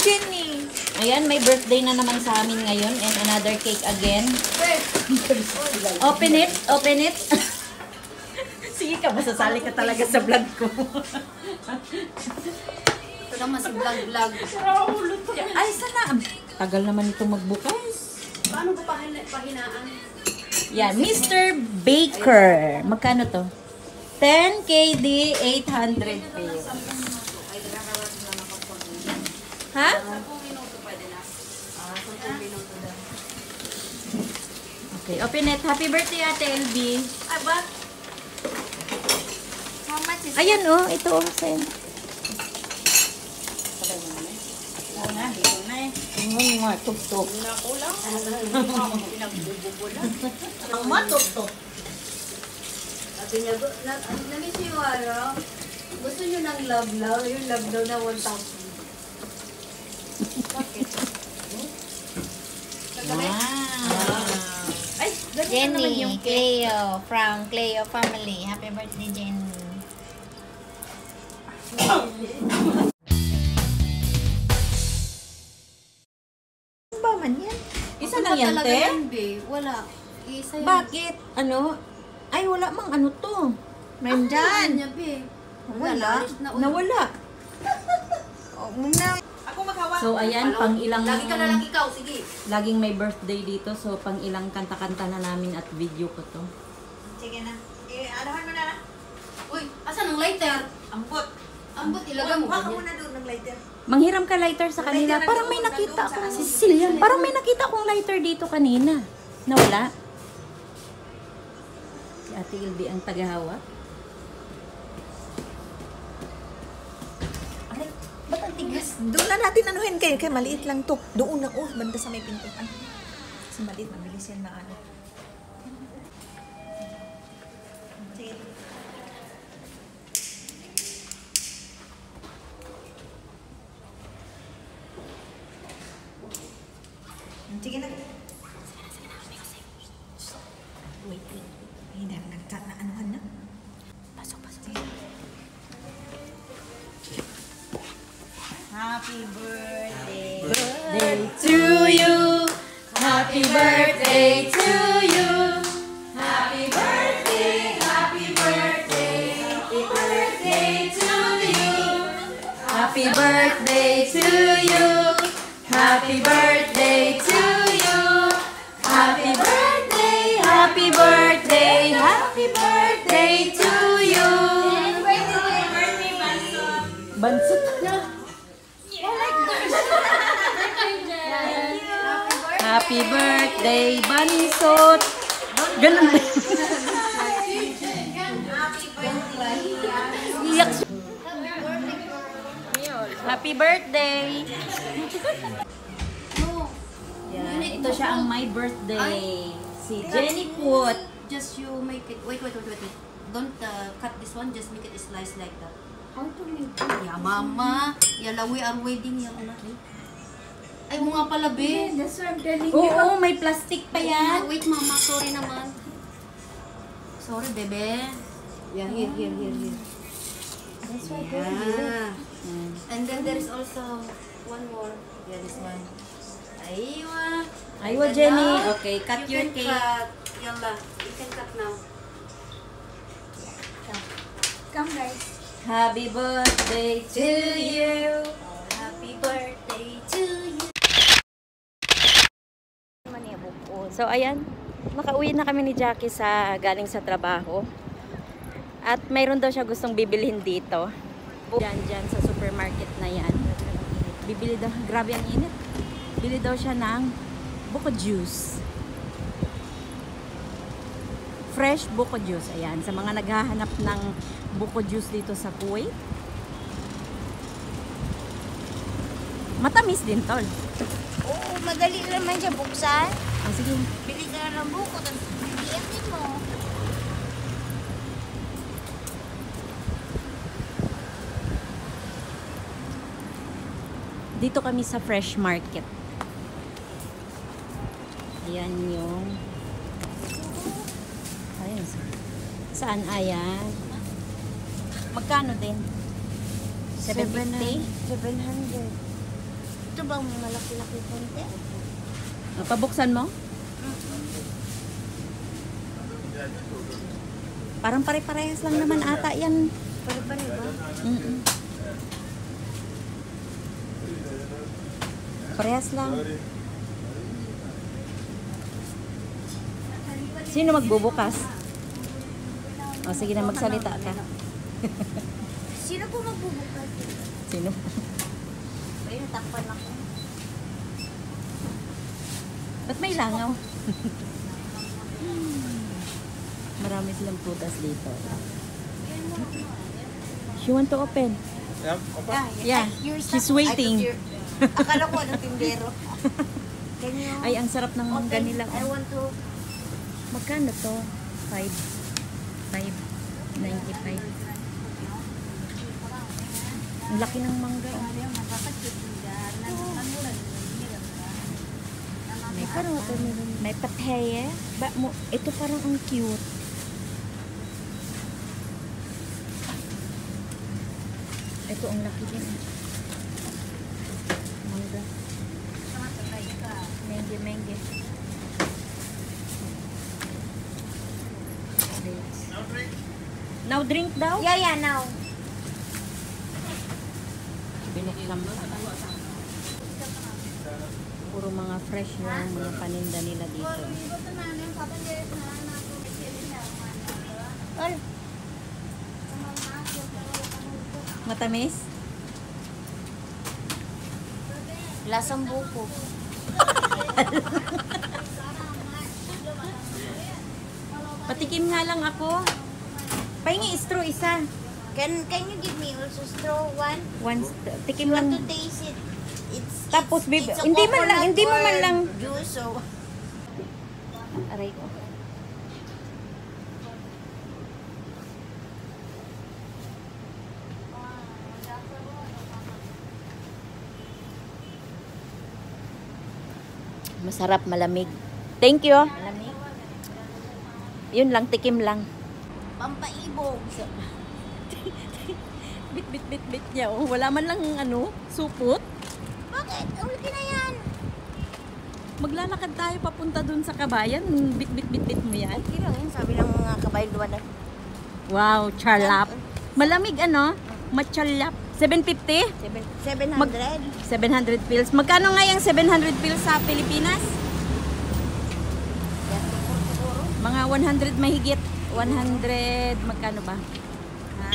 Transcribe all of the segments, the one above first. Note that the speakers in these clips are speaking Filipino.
Jenny. Ayan, may birthday na naman sa amin ngayon and another cake again. Open it, open it. Sige ka, masasali ka talaga sa vlog ko. Ito naman si vlog. Ay, sana. Tagal naman ito magbukas. Paano ko pahinaan? Yan, Mr. Baker. Magkano to? 10 KD, 800 pesos. Ha? 10 minuto pwede na. 10 minuto daw. Okay, open it. Happy birthday, Ate LB. Ay, ba? How much is Ayan oh, ito oh, sa'yo. Tuk-tuk. ang matok-tok? Sabi niya, namiss niyo araw? Gusto niyo ng love love? Yung love daw na 1,000. Bakit? Wow. Ay, Jenny, Cleo, from Cleo family. Happy birthday, Jenny. ba man yan? Isa Ano lang yan, talaga te? yan, be? Wala. Isa yan. Bakit? Ano? Ay, wala mang ano to. Nandyan. Niya, be. Wala. Nawala. Ako makawala. So, ayan, pang ilang... Lagi ka na lang ikaw, sige. Laging may birthday dito, so pang ilang kanta-kanta na namin at video ko to. Sige na. Anahan mo na. Uy, asan ang lighter? Ambot. Ambot, ilaga mo. Huwag ka ganyan. muna doon ng lighter. Manghiram ka lighter sa kanila. Lighter Parang may nandun, nakita nandun sa akong... ano. Cecilia, parang may nakita akong lighter dito kanina. Nawala? Si Ate Ilby ang tagahawak. Aray, ba't ang tigas? Doon na natin anuhin kayo. Kaya maliit lang to. Doon na, banda sa may pintuan. Kasi maliit, mabilis yan na ano. Sige. Sige na. Wait. Hindi na anuhan na. Pasok. Happy birthday. Birthday to you. Happy birthday to you. Happy birthday, happy birthday. Happy birthday to you. Happy birthday to you. Happy birthday to you. Happy birthday, happy birthday, happy birthday to you. Bansot na. Happy birthday, Bansot. Ganun ba? Iyak. Happy birthday. Yan, ito siya ang my birthday. Si Jenny Put. Just you make it. Wait. Don't cut this one. Just make it slice like that. How to make Yeah, mama. Yala, we are wedding. Yala. Ay, mo nga pala, be. That's what I'm telling Oo, may plastic pa yan. Wait, mama. Sorry naman. Sorry, bebe. Yeah, here. That's why Yeah. And then there is also one more. Yeah, this one. Aywa. Aywa, And then Jenny. now, Okay, cut you your can cake. Cut. Yalla, you can cut now. Come guys. Happy birthday to you. Happy birthday to you. So, ayan. Nakauwi na kami ni Jackie galing sa trabaho. At mayroon daw siya gustong bibilhin dito. Diyan sa supermarket na yan. Bibili daw. Grabe ang init. Bili daw siya ng buko juice. Fresh buko juice. Ayan. Sa mga naghahanap ng buko juice dito sa Kuwait. Matamis din, tol. Oo, madali naman siya buksan. Ah, sige. Bili ka na ng buko, tapos bibiyakin mo. Dito kami sa fresh market. Ayan yung... Ayan. Saan ayan? Magkano din? 750? 700. Ito bang malaki-laki konti? Pabuksan mo? Parang pare-parehas lang naman ata yan. Pare-pare ba? Parehas lang. Sino magbubukas? O sige na, magsalita ka. Sino po magbubukas? Sino? Ayun, takpan ako. Ba't may langaw? Marami silang prutas dito. She want to open. Yeah, she's waiting. Akala ko anong tindero. Can you Ay, ang sarap ng mangga open? nila. I want to... Magkano to? 5.95. Ang laki ng mangga. Oh. May pataya. Ito parang ang cute. Ito ang laki din. Mangga. Menge. Now drink daw? Yeah, now. Binuksan mo. Puro mga fresh yung mga paninda nila dito. Ol. Matamis? Lasang buko. Patikim nga lang ako. Pahingi straw isa. Can you give me also straw one? Tikim You want lang. to taste it? Tapos, it's a hindi mo coconut man lang. or juice, so Aray ko. Masarap, malamig. Thank you. malamig. Yun lang, tikim lang. Pampaibog. Bit niya. Oh. Wala man lang supot. Bakit? Ulti na yan. Maglalakad tayo papunta dun sa kabayan. Bit mo yan. Okay lang yun. Sabi ng mga kabayan duwan na. Wow, charlap. Malamig Machalap. 750? 700? 700 pills. Magkano nga yung 700 pills sa Pilipinas? Mga 100 mahigit. 100, magkano ba? Ha?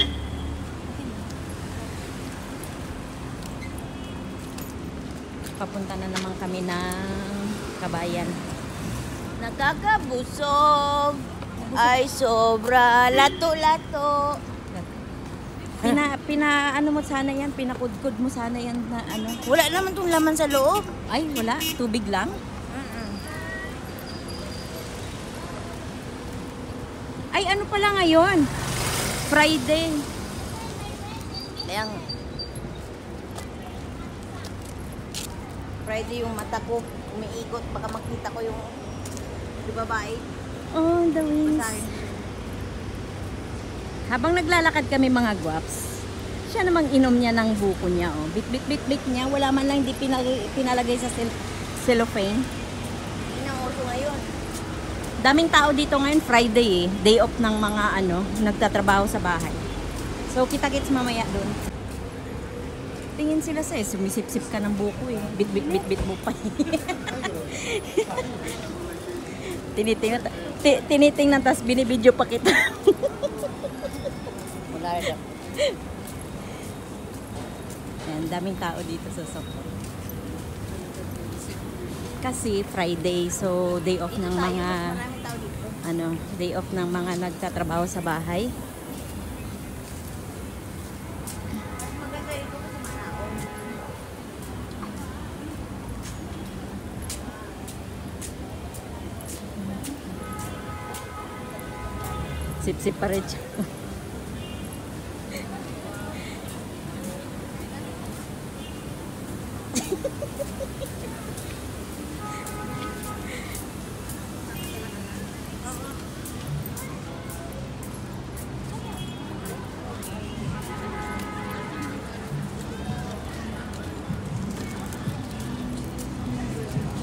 Papunta na naman kami ng kabayan. Nakakabusog. Ay, sobra. Lato-lato. Ano mo sana yan? Pinakudkod mo sana yan na ano? Wala naman tong laman sa loob. Ay, wala. Tubig lang. Ay, ano pala ngayon? Friday. Kaya Friday yung mata ko umiikot. Baka makita ko yung babae. Oh, the wings. Basahin. Habang naglalakad kami mga guwaps, siya namang inom niya ng buko niya. Oh. Bit niya. Wala man lang hindi pinalagay sa cellophane. Yun ang uso ngayon. Daming tao dito ngayon, Friday eh. Day off ng mga nagtatrabaho sa bahay. So, kita-kits mamaya dun. Tingin sila sa'yo, sumisip-sip ka ng buko eh. Bit mo pa eh. Tinitingnan, tas binibidyo pa kita. Wala rin. Yan, daming tao dito sa Soko. Kasi Friday, so day off ng mga Maraming tao dito. day off ng mga nagtatrabaho sa bahay. Maganda ito kasi manaon. Sip-sip pa rin siya.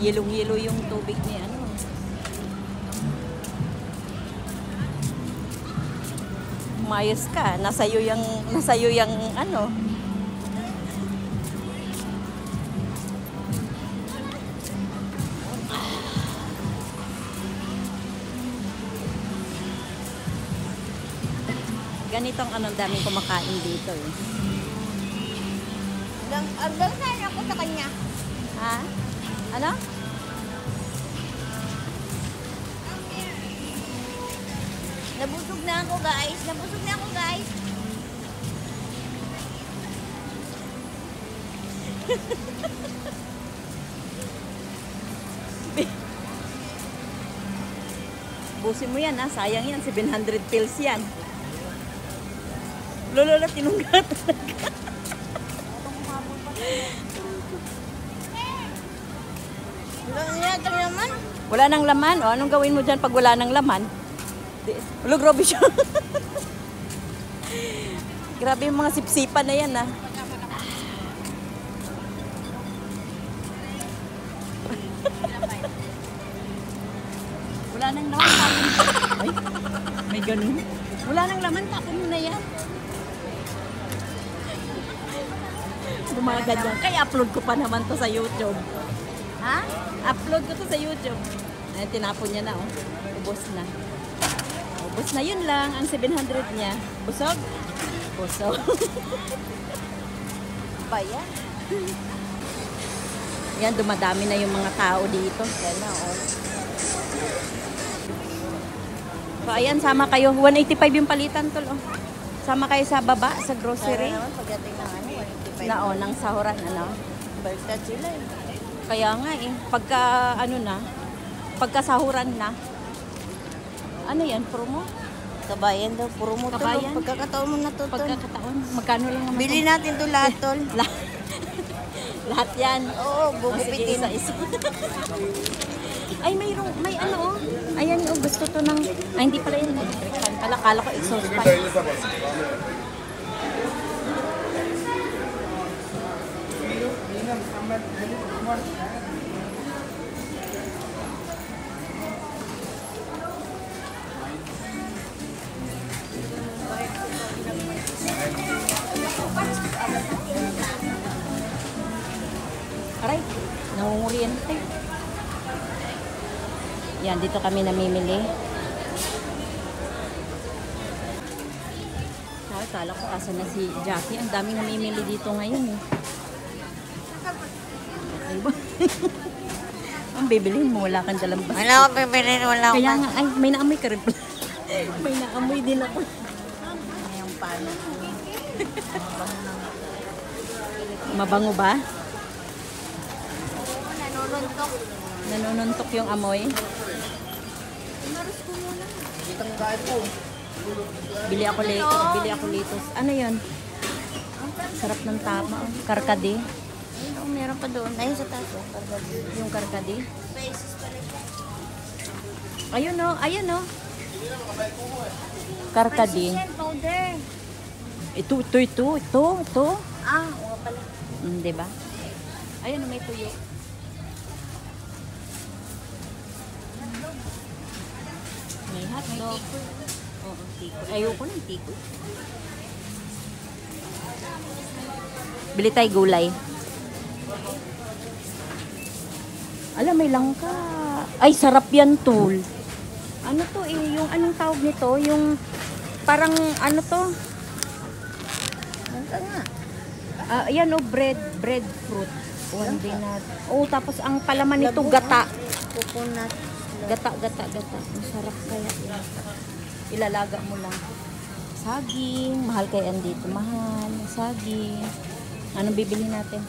Yelong-yelo yung tubig ni ano. Umayos ka. Nasayo yung ano. Ganitong anong daming kumakain dito eh. Ang saan ako sa kanya. Ha? Ano? Nabusog na ako guys. Nabusog na ako guys. Busin mo yan ha. Sayang yan. 700 pills yan. Lolo, tinungga talaga. Wala nang laman. O, anong gawin mo dyan pag wala nang laman? Ulo, grabe siya. Grabe yung mga sipsipan na yan, ha. Wala nang laman. Ay, may ganun. Wala nang laman. Tapon mo na yan. Gumaganyan. Kaya upload ko pa naman to sa YouTube. Ha? Upload ko to sa YouTube. Ay, tinapon niya na, oh. Ubos na. Ubos na, yun lang. Ang 700 niya. Busog? Busog. Bayan. Yan, dumadami na yung mga tao dito. Yan na, oh. So, ayan, sama kayo. 185 yung palitan, tol, oh. Sama kayo sa baba, sa grocery. Pagdating ng ano, 185. Na, oh, ng sahuran, ano. Baliktad sila eh. Kaya nga eh, pagka ano na, pagkasahuran na. Ano yan, promo? Kabayan daw, puro mo Kabayan? tulog. Pagkakataon mo na to, tol. Pagkakataon, magkano lang naman? Bili natin to lahat, tol. Lahat yan. Oo, O, sige, bugupitin. isa-isa. Ay, may ano oh. Ayan oh, gusto to ng, ay hindi pala yun, electric fan pala. Kala ko exhaust fan. Aray, nangunguriente. Yan, dito kami namimili. Sabi, kala ko asa na si Jackie. Ang daming namimili dito ngayon eh. Ay ba? Ang bibilhin mo, wala kang dalang basta. Wala akong pipilin, wala akong Kaya nga, ay, may naamoy ka rin pala. May naamoy din ako. yung pano. Mabango ba? Nanununtok. Nanununtok yung amoy. Bili ako litos. Ano yun? Sarap ng tama. Oh. Karkade. Oh, meron pa doon. Ayun sa taas. Oh, Yung karkade. Ayun o, ayun o. Karkade. powder. Ito. Ah, oo pala. Diba? Ayun, may tuyo. May hotdog. Oo, tiko. Ayoko ng tiko. Bili tayo gulay. Alam, may langka. Ay, sarap yan, tol. Ano to eh, yung anong tawag nito? Yung parang ano to? Nasa nga. Ayan o, breadfruit. One day na. Oh, tapos ang palaman nito, gata. Coconut. Gata. Masarap kaya. Ilalaga mo lang. Saging. Mahal kaya dito. Mahal. Saging. Anong bibili natin?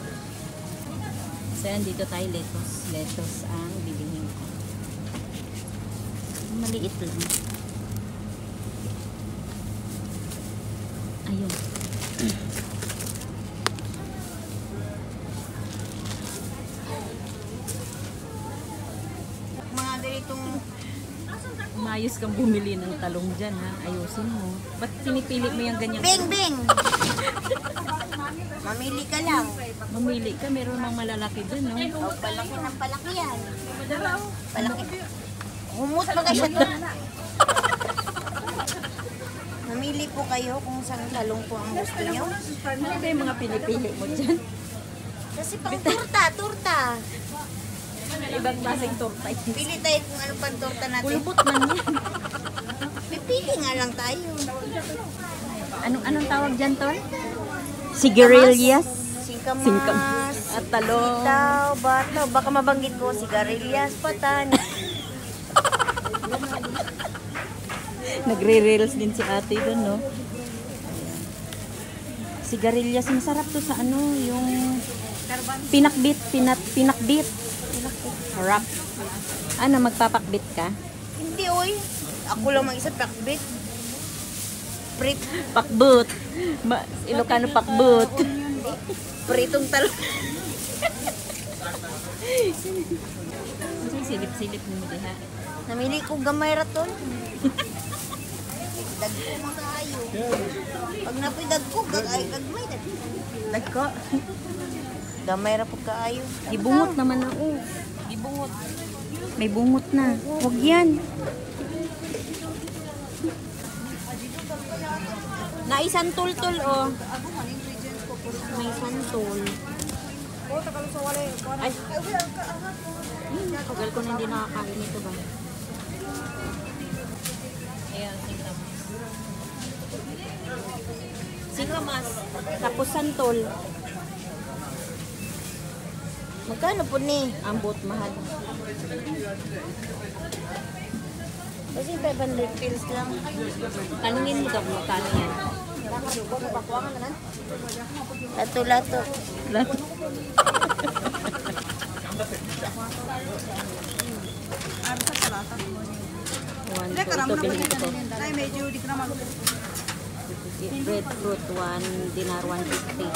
So, yan dito tayo lettuce. Lettuce ang bibilihin ko. Maliit lang. Ayun. Mga ganitong Umayos kang bumili ng talong dyan, ha? Ayusin mo. Ba't pinipili mo yung ganyan? bing! Mamili ka lang. Mamili ka, meron mang malalaki dun, no? O, palaki ng palaki yan. Palaki. Humut ba siya to? Mamili po kayo kung saan talong po ang gusto nyo. Ano ba yung mga pinipili mo dyan? Kasi pang turta. Ibang klaseng torta. Pili tayo kung ano pang torta natin. Kulubot man yan. Pipili nga lang tayo. Anong tawag dyan, Tol? Sigarilyas. Singkamas. At talong. Sitaw, bataw. Baka mabanggit ko, sigarilyas, patan. Nagre-reels din si ate doon, no? Sigarilyas, masarap to sa ano, yung pinakbit. Harap. Ano, magpapakbit ka? Hindi, oy. Ako lang mag-isa pakbit. Prit. Pakbut. Ilocano pakbut. Pritong talong. Silip-silip mo diha. Namili ko gamay raton. Dagko makaayo. Pag napoy dagko, gagmay. Dagko. Gamay ra po kaayo. Gibungot naman ako. Gibungot. May bungot na. Huwag yan. Naisantol-tol, oh. May santol. Ay. Tagal ko na hindi nakakain ito ba? Ayan, singkamas. Singkamas. Tapos santol. Magkano po ni? Ambot, mahal. Kasi 500 pills lang. Tanungin mo daw magkano yan. Lato-lato. Ito, bilhin ko to. Breadfruit, 1 dinar, 150.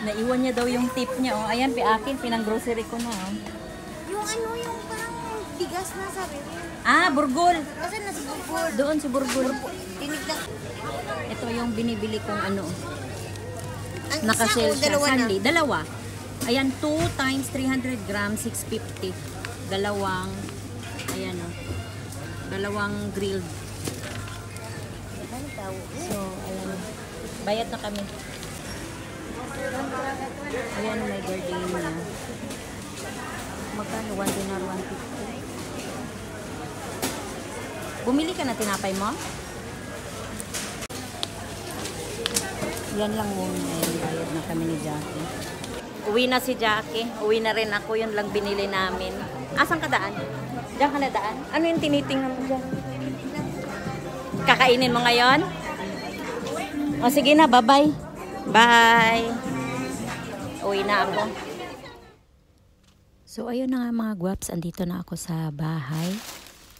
Naiwan niya daw yung tip niya. Oh. Ayan, akin, pinang-grocery ko na. Oh. Yung ano, yung parang bigas na sabi. Ah, burgol. Kasi nasa bukod. Doon si burgol. Tinignan. Ito yung binibili kong ano. Ang Naka-sale isa o siya. dalawa na? Sunday. Dalawa. Ayan, 2 times 300 grams, 650. Dalawang, ayan o. Dalawang grilled. Ano tao? So, ayan. Bayad na kami. Ayan, may gardenia. Magkano? 1 dinar, 150. Bumili ka na tinapay mo? Yan lang muna. Ayan, bayad na kami ni Jackie. Uwi na si Jackie. Uwi na rin ako. Yun lang binili namin. Asan ka daan? Diyan ka na daan? Ano yung tinitingnan mo dyan? Kakainin mo ngayon? O sige na, bye-bye. Bye! Uwi na ako. So ayun na nga mga guwaps, andito na ako sa bahay.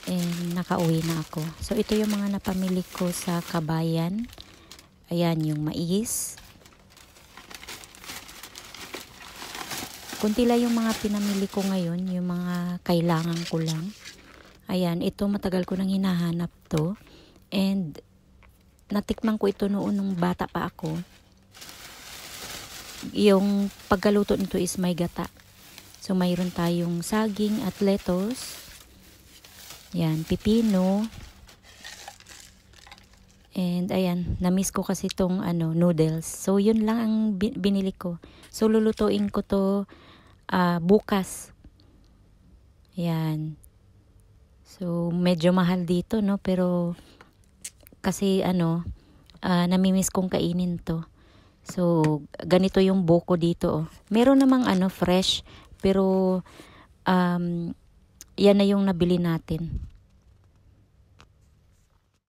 And nakauwi na ako. So ito yung mga napamili ko sa Kabayan. Ayan yung mais. Kunti lang yung mga pinamili ko ngayon, yung mga kailangan ko lang. Ayan, ito matagal ko nang hinahanap to. And natikman ko ito noon nung bata pa ako. Yung pagkaluto nito is may gata. So mayroon tayong saging at lettuce. Yan, pipino. And ayan, na-miss ko kasi itong noodles. So yun lang ang binili ko. So lulutuin ko to bukas. Yan. So medyo mahal dito, no, pero kasi namimiss kong kainin to. So ganito yung buko dito, oh. Meron namang fresh, pero yan na yung nabili natin.